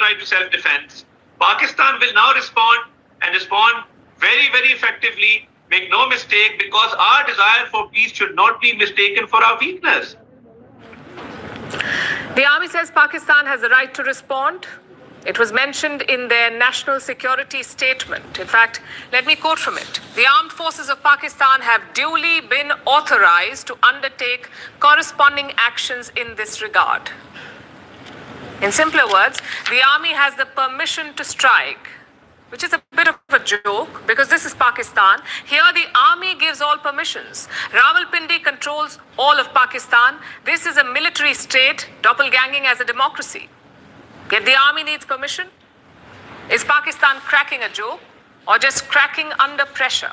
right to self-defense. Pakistan will now respond and respond very, very effectively. Make no mistake, because our desire for peace should not be mistaken for our weakness. The army says Pakistan has the right to respond. It was mentioned in their national security statement. In fact, let me quote from it. The armed forces of Pakistan have duly been authorized to undertake corresponding actions in this regard. In simpler words, the army has the permission to strike, which is a bit of a joke because this is Pakistan. Here the army gives all permissions. Rawalpindi controls all of Pakistan. This is a military state doppelganging as a democracy. Yet the army needs permission. Is Pakistan cracking a joke or just cracking under pressure?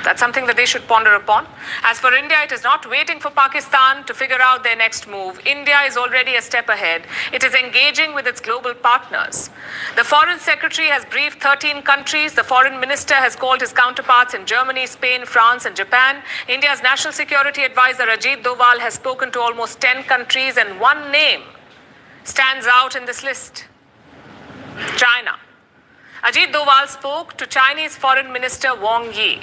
That's something that they should ponder upon. As for India, it is not waiting for Pakistan to figure out their next move. India is already a step ahead. It is engaging with its global partners. The Foreign Secretary has briefed 13 countries. The Foreign Minister has called his counterparts in Germany, Spain, France, and Japan. India's National Security Advisor Ajit Doval has spoken to almost 10 countries, and one name stands out in this list: China. Ajit Doval spoke to Chinese Foreign Minister Wang Yi.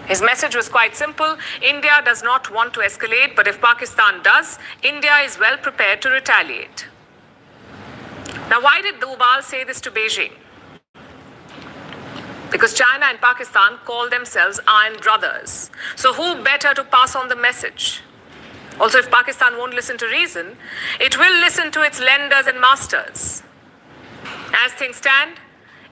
His message was quite simple. India does not want to escalate, but if Pakistan does, India is well prepared to retaliate. Now, why did Doval say this to Beijing? Because China and Pakistan call themselves iron brothers. So who better to pass on the message? Also, if Pakistan won't listen to reason, it will listen to its lenders and masters. As things stand,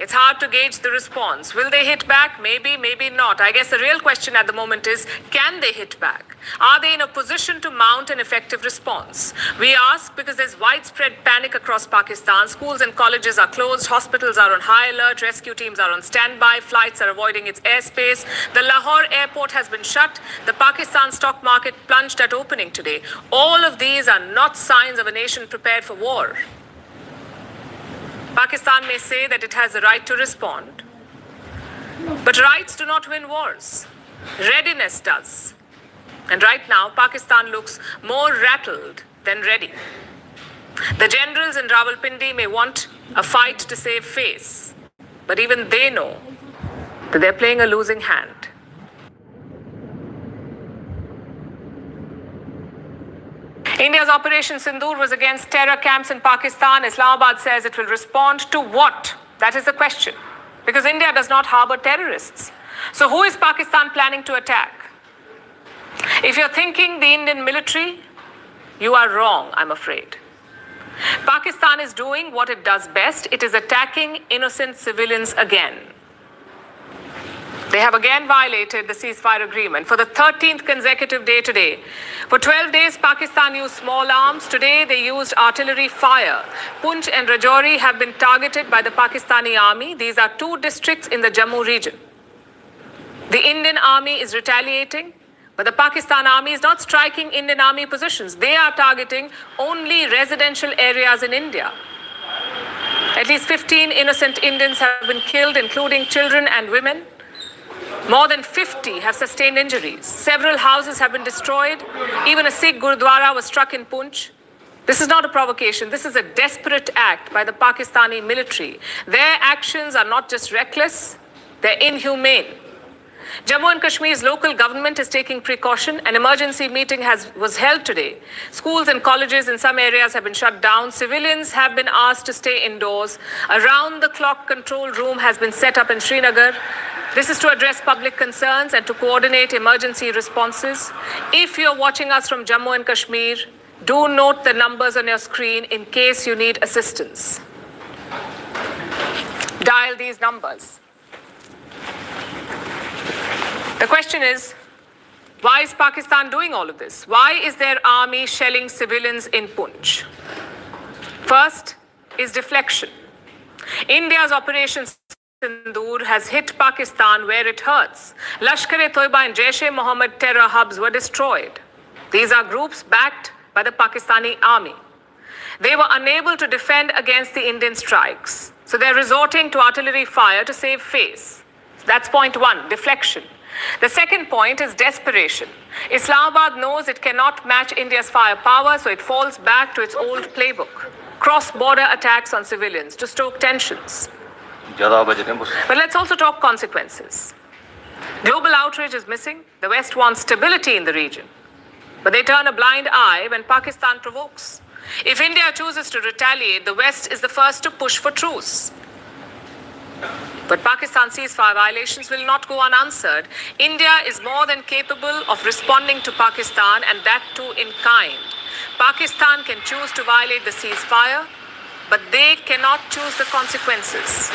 it's hard to gauge the response. Will they hit back? Maybe, maybe not. I guess the real question at the moment is, can they hit back? Are they in a position to mount an effective response? We ask because there's widespread panic across Pakistan. Schools and colleges are closed. Hospitals are on high alert. Rescue teams are on standby. Flights are avoiding its airspace. The Lahore airport has been shut. The Pakistan stock market plunged at opening today. All of these are not signs of a nation prepared for war. Pakistan may say that it has the right to respond, but rights do not win wars. Readiness does. And right now, Pakistan looks more rattled than ready. The generals in Rawalpindi may want a fight to save face, but even they know that they're playing a losing hand. India's Operation Sindoor was against terror camps in Pakistan. Islamabad says it will respond to what? That is the question. Because India does not harbor terrorists. So who is Pakistan planning to attack? If you're thinking the Indian military, you are wrong, I'm afraid. Pakistan is doing what it does best. It is attacking innocent civilians again. They have again violated the ceasefire agreement for the 13th consecutive day today. For 12 days, Pakistan used small arms. Today, they used artillery fire. Poonch and Rajouri have been targeted by the Pakistani army. These are two districts in the Jammu region. The Indian army is retaliating, but the Pakistan army is not striking Indian army positions. They are targeting only residential areas in India. At least 15 innocent Indians have been killed, including children and women. More than 50 have sustained injuries. Several houses have been destroyed. Even a Sikh Gurudwara was struck in Poonch. This is not a provocation. This is a desperate act by the Pakistani military. Their actions are not just reckless, they're inhumane. Jammu and Kashmir's local government is taking precaution. An emergency meeting was held today. Schools and colleges in some areas have been shut down. Civilians have been asked to stay indoors. A round-the-clock control room has been set up in Srinagar. This is to address public concerns and to coordinate emergency responses. If you're watching us from Jammu and Kashmir, do note the numbers on your screen in case you need assistance. Dial these numbers. The question is, why is Pakistan doing all of this? Why is their army shelling civilians in Poonch? First is deflection. India's Operation Sindoor has hit Pakistan where it hurts. Lashkar-e-Toiba and Jaish-e-Mohammed terror hubs were destroyed. These are groups backed by the Pakistani army. They were unable to defend against the Indian strikes. So they're resorting to artillery fire to save face. That's point one, deflection. The second point is desperation. Islamabad knows it cannot match India's firepower, so it falls back to its old playbook. cross-border attacks on civilians to stoke tensions. But let's also talk consequences. Global outrage is missing. The West wants stability in the region. But they turn a blind eye when Pakistan provokes. If India chooses to retaliate, the West is the first to push for truce. But Pakistan's ceasefire violations will not go unanswered. India is more than capable of responding to Pakistan, and that too in kind. Pakistan can choose to violate the ceasefire, but they cannot choose the consequences.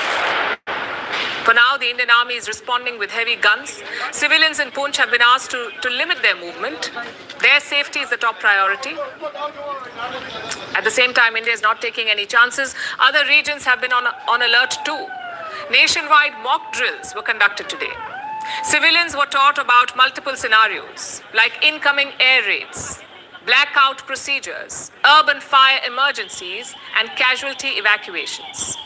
For now, the Indian Army is responding with heavy guns. Civilians in Poonch have been asked to limit their movement. Their safety is the top priority. At the same time, India is not taking any chances. Other regions have been on alert too. Nationwide mock drills were conducted today. Civilians were taught about multiple scenarios, like incoming air raids, blackout procedures, urban fire emergencies, and casualty evacuations.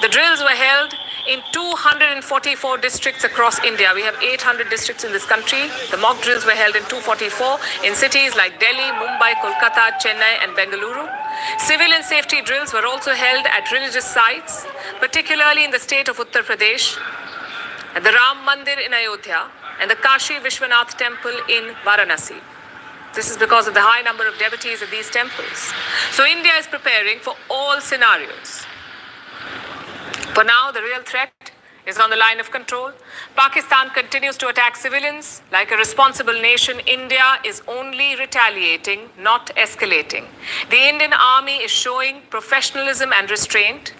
The drills were held in 244 districts across India. We have 800 districts in this country. The mock drills were held in 244 in cities like Delhi, Mumbai, Kolkata, Chennai, and Bengaluru. Civilian safety drills were also held at religious sites, particularly in the state of Uttar Pradesh, at the Ram Mandir in Ayodhya, and the Kashi Vishwanath Temple in Varanasi. This is because of the high number of devotees at these temples. So India is preparing for all scenarios. For now, the real threat is on the line of control. Pakistan continues to attack civilians. Like a responsible nation, India is only retaliating, not escalating. The Indian Army is showing professionalism and restraint.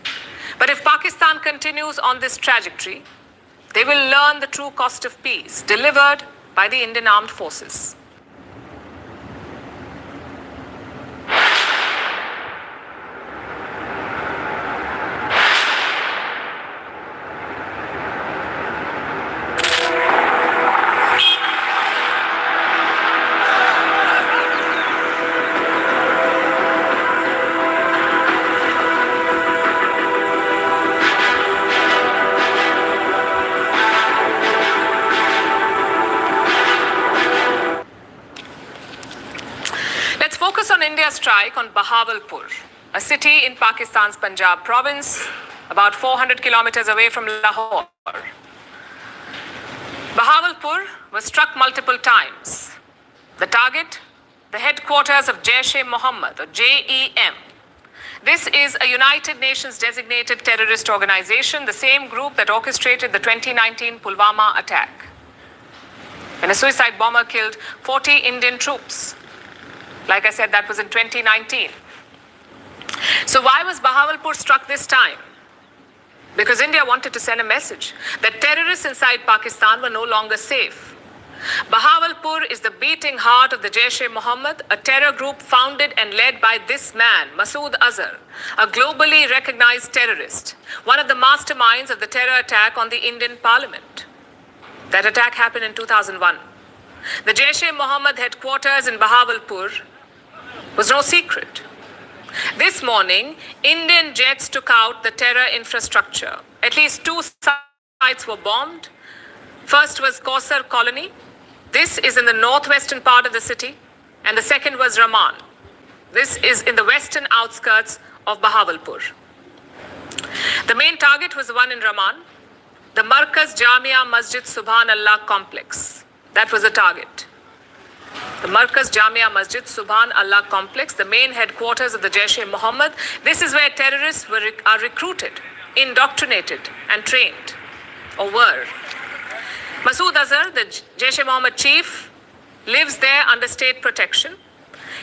But if Pakistan continues on this trajectory, they will learn the true cost of peace delivered by the Indian Armed Forces. Focus on India's strike on Bahawalpur, a city in Pakistan's Punjab province, about 400 kilometers away from Lahore. Bahawalpur was struck multiple times. The target, the headquarters of Jaish-e-Mohammed, or JEM. This is a United Nations designated terrorist organization, the same group that orchestrated the 2019 Pulwama attack, when a suicide bomber killed 40 Indian troops. Like I said, that was in 2019. So why was Bahawalpur struck this time? Because India wanted to send a message that terrorists inside Pakistan were no longer safe. Bahawalpur is the beating heart of the Jaish-e-Mohammed, a terror group founded and led by this man, Masood Azhar, a globally recognized terrorist, one of the masterminds of the terror attack on the Indian Parliament. That attack happened in 2001. The Jaish-e-Mohammed headquarters in Bahawalpur was no secret. This morning, Indian jets took out the terror infrastructure. At least 2 sites were bombed. First was Kausar Colony. This is in the northwestern part of the city. And the second was Raman. This is in the western outskirts of Bahawalpur. The main target was the one in Raman, the Markaz Jamia Masjid Subhan Allah complex. That was the target. The Markaz Jamia Masjid Subhan Allah complex, the main headquarters of the Jaish-e-Mohammed. This is where terrorists are recruited, indoctrinated, and trained, or were. Masood Azhar, the Jaish-e-Mohammed chief, lives there under state protection.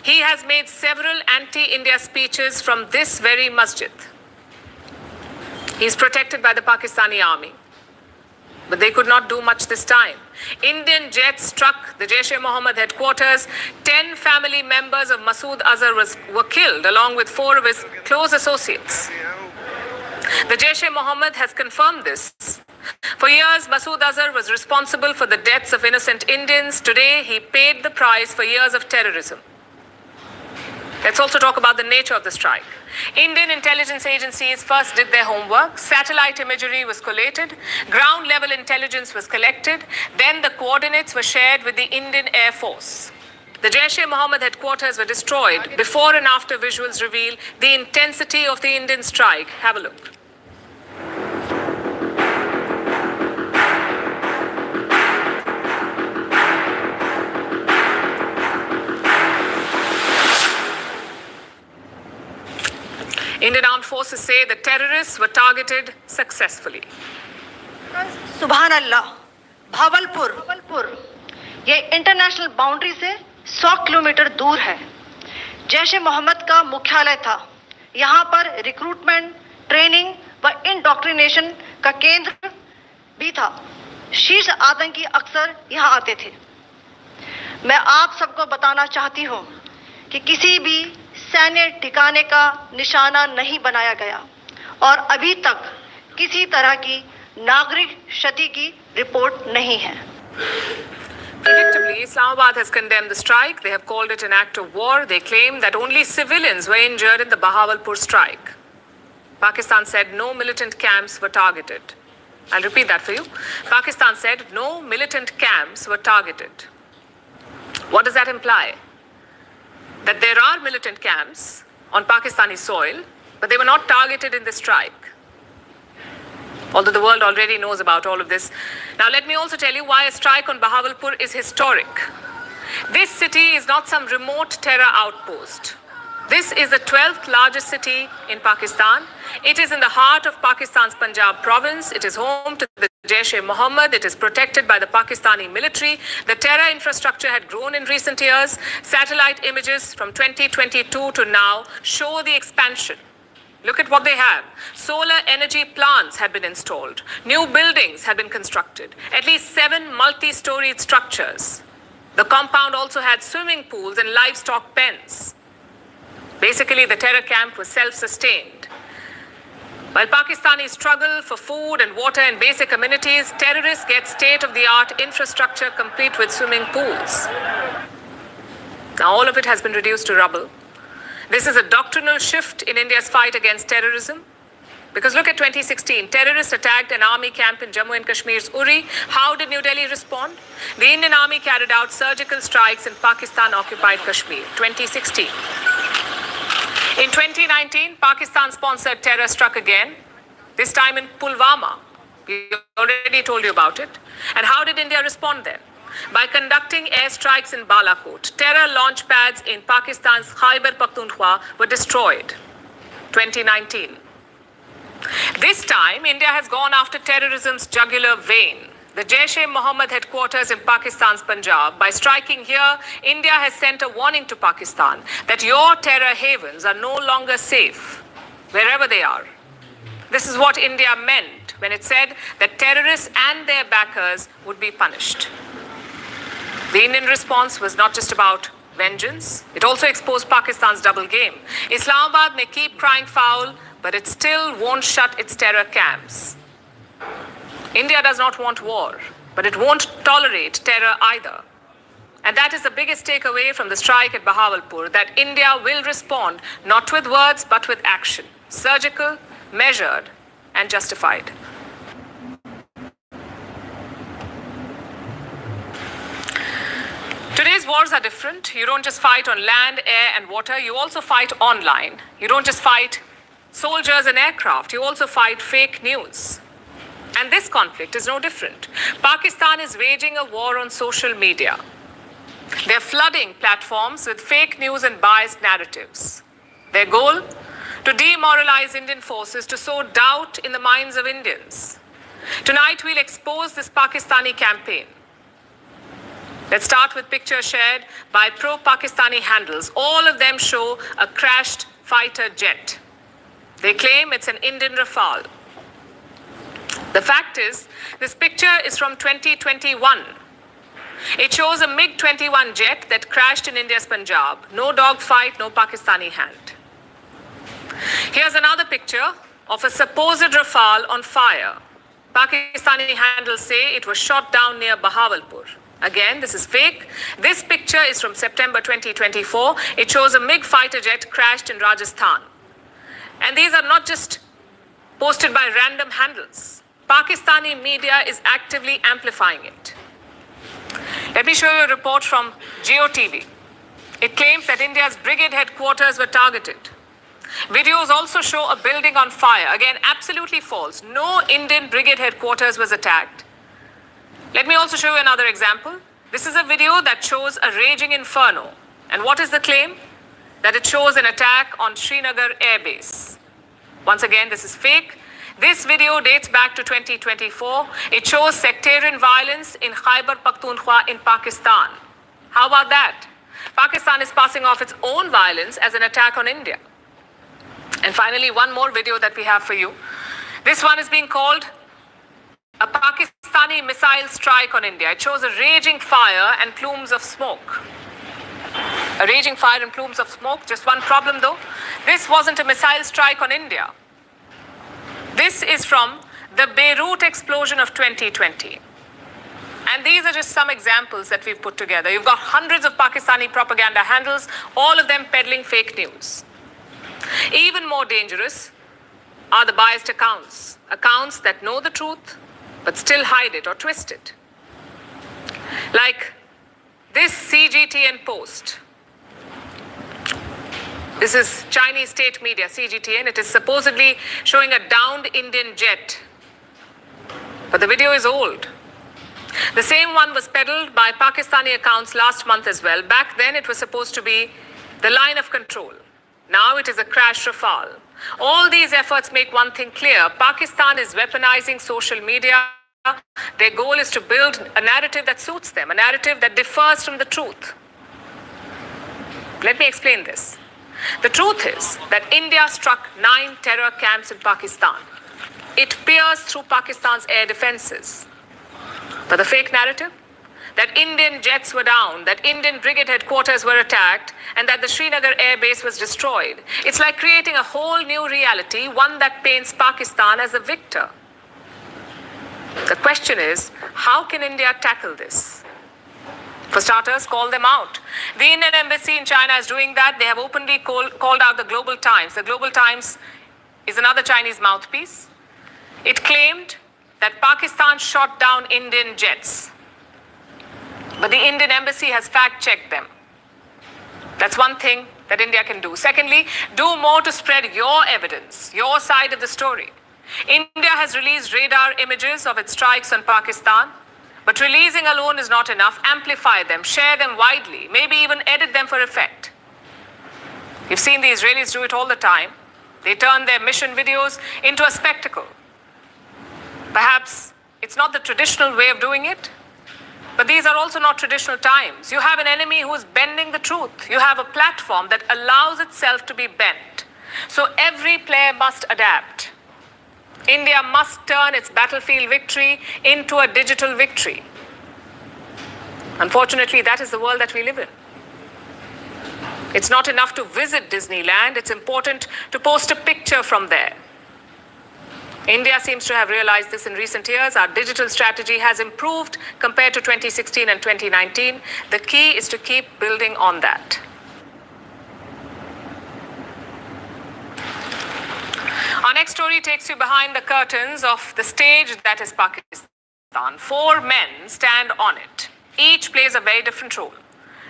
He has made several anti-India speeches from this very masjid. He is protected by the Pakistani army. But they could not do much this time. Indian jets struck the Jaish-e-Mohammed headquarters. 10 family members of Masood Azhar were killed, along with 4 of his close associates. The Jaish-e-Mohammed has confirmed this. For years, Masood Azhar was responsible for the deaths of innocent Indians. Today, he paid the price for years of terrorism. Let's also talk about the nature of the strike. Indian intelligence agencies first did their homework. Satellite imagery was collated. Ground-level intelligence was collected. Then the coordinates were shared with the Indian Air Force. The Jaish-e-Mohammed headquarters were destroyed. Before and after visuals reveal the intensity of the Indian strike. Have a look. Indian armed forces say the terrorists were targeted successfully. सुभान अल्लाह, भावलपुर ये international boundary से 100 kilometre दूर है। जैश ए मोहम्मद का मुख्यालय था। यहाँ पर रिक्रूटमेंट, ट्रेनिंग व इंडोक्ट्रिनेशन का केंद्र भी था। शीर्ष आतंकी अक्सर यहाँ आते थे। मैं आप सबको बताना चाहती हूँ कि किसी भी सैन्य ठिकाने का निशाना नहीं बनाया गया और अभी तक किसी तरह की नागरिक क्षति की रिपोर्ट नहीं है। Predictably, Islamabad has condemned the strike. They have called it an act of war. They claim that only civilians were injured in the Bahawalpur strike. Pakistan said no militant camps were targeted. I'll repeat that for you. Pakistan said no militant camps were targeted. What does that imply? That there are militant camps on Pakistani soil, but they were not targeted in the strike. Although the world already knows about all of this. Now let me also tell you why a strike on Bahawalpur is historic. This city is not some remote terror outpost. This is the 12th largest city in Pakistan. It is in the heart of Pakistan's Punjab province. It is home to the Jaish-e-Mohammed. It is protected by the Pakistani military. The terror infrastructure had grown in recent years. Satellite images from 2022 to now show the expansion. Look at what they have. Solar energy plants had been installed. New buildings had been constructed. At least 7 multi-storied structures. The compound also had swimming pools and livestock pens. Basically, the terror camp was self-sustained. While Pakistanis struggle for food and water and basic amenities, terrorists get state-of-the-art infrastructure complete with swimming pools. Now, all of it has been reduced to rubble. This is a doctrinal shift in India's fight against terrorism. Because look at 2016, terrorists attacked an army camp in Jammu and Kashmir's Uri. How did New Delhi respond? The Indian army carried out surgical strikes in Pakistan-occupied Kashmir, 2016. In 2019, Pakistan-sponsored terror struck again, this time in Pulwama. We already told you about it. And how did India respond then? By conducting airstrikes in Balakot. Terror launch pads in Pakistan's Khyber Pakhtunkhwa were destroyed. 2019. This time, India has gone after terrorism's jugular vein. The Jaish-e-Mohammed headquarters in Pakistan's Punjab. By striking here, India has sent a warning to Pakistan that your terror havens are no longer safe, wherever they are. This is what India meant when it said that terrorists and their backers would be punished. The Indian response was not just about vengeance. It also exposed Pakistan's double game. Islamabad may keep crying foul, but it still won't shut its terror camps. India does not want war, but it won't tolerate terror either. And that is the biggest takeaway from the strike at Bahawalpur, that India will respond not with words, but with action. Surgical, measured, and justified. Today's wars are different. You don't just fight on land, air, and water. You also fight online. You don't just fight soldiers and aircraft. You also fight fake news. And this conflict is no different. Pakistan is waging a war on social media. They're flooding platforms with fake news and biased narratives. Their goal? To demoralize Indian forces, to sow doubt in the minds of Indians. Tonight, we'll expose this Pakistani campaign. Let's start with pictures shared by pro-Pakistani handles. All of them show a crashed fighter jet. They claim it's an Indian Rafale. The fact is, this picture is from 2021. It shows a MiG-21 jet that crashed in India's Punjab. No dogfight, no Pakistani hand. Here's another picture of a supposed Rafale on fire. Pakistani handles say it was shot down near Bahawalpur. Again, this is fake. This picture is from September 2024. It shows a MiG fighter jet crashed in Rajasthan. And these are not just posted by random handles. Pakistani media is actively amplifying it. Let me show you a report from GeoTV. It claims that India's brigade headquarters were targeted. Videos also show a building on fire. Again, absolutely false. No Indian brigade headquarters was attacked. Let me also show you another example. This is a video that shows a raging inferno. And what is the claim? That it shows an attack on Srinagar Air Base. Once again, this is fake. This video dates back to 2024. It shows sectarian violence in Khyber Pakhtunkhwa in Pakistan. How about that? Pakistan is passing off its own violence as an attack on India. And finally, one more video that we have for you. This one is being called a Pakistani missile strike on India. It shows a raging fire and plumes of smoke. A raging fire and plumes of smoke. Just one problem though. This wasn't a missile strike on India. This is from the Beirut explosion of 2020. And these are just some examples that we've put together. You've got hundreds of Pakistani propaganda handles, all of them peddling fake news. Even more dangerous are the biased accounts. Accounts that know the truth, but still hide it or twist it. Like this CGTN post. This is Chinese state media, CGTN. It is supposedly showing a downed Indian jet. But the video is old. The same one was peddled by Pakistani accounts last month as well. Back then, it was supposed to be the line of control. Now it is a crash Rafale. All these efforts make one thing clear. Pakistan is weaponizing social media. Their goal is to build a narrative that suits them, a narrative that differs from the truth. Let me explain this. The truth is that India struck 9 terror camps in Pakistan. It pierced through Pakistan's air defenses. But the fake narrative? That Indian jets were down, that Indian brigade headquarters were attacked, and that the Srinagar air base was destroyed. It's like creating a whole new reality, one that paints Pakistan as a victor. The question is, how can India tackle this? For starters, call them out. The Indian embassy in China is doing that. They have openly called out the Global Times. The Global Times is another Chinese mouthpiece. It claimed that Pakistan shot down Indian jets. But the Indian embassy has fact-checked them. That's one thing that India can do. Secondly, do more to spread your evidence, your side of the story. India has released radar images of its strikes on Pakistan. But releasing alone is not enough. Amplify them, share them widely, maybe even edit them for effect. You've seen the Israelis do it all the time. They turn their mission videos into a spectacle. Perhaps it's not the traditional way of doing it, but these are also not traditional times. You have an enemy who is bending the truth. You have a platform that allows itself to be bent. So every player must adapt. India must turn its battlefield victory into a digital victory. Unfortunately, that is the world that we live in. It's not enough to visit Disneyland. It's important to post a picture from there. India seems to have realized this in recent years. Our digital strategy has improved compared to 2016 and 2019. The key is to keep building on that. Our next story takes you behind the curtains of the stage that is Pakistan. 4 men stand on it. Each plays a very different role.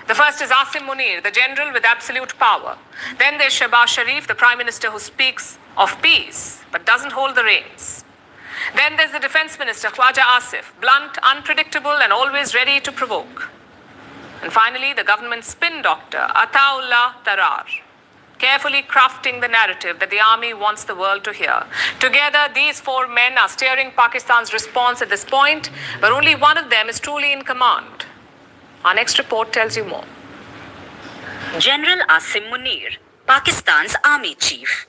The first is Asim Munir, the general with absolute power. Then there's Shehbaz Sharif, the prime minister who speaks of peace but doesn't hold the reins. Then there's the defense minister, Khwaja Asif, blunt, unpredictable, and always ready to provoke. And finally, the government spin doctor, Ataullah Tarar, carefully crafting the narrative that the army wants the world to hear. Together, these 4 men are steering Pakistan's response at this point, but only one of them is truly in command. Our next report tells you more. General Asim Munir, Pakistan's army chief.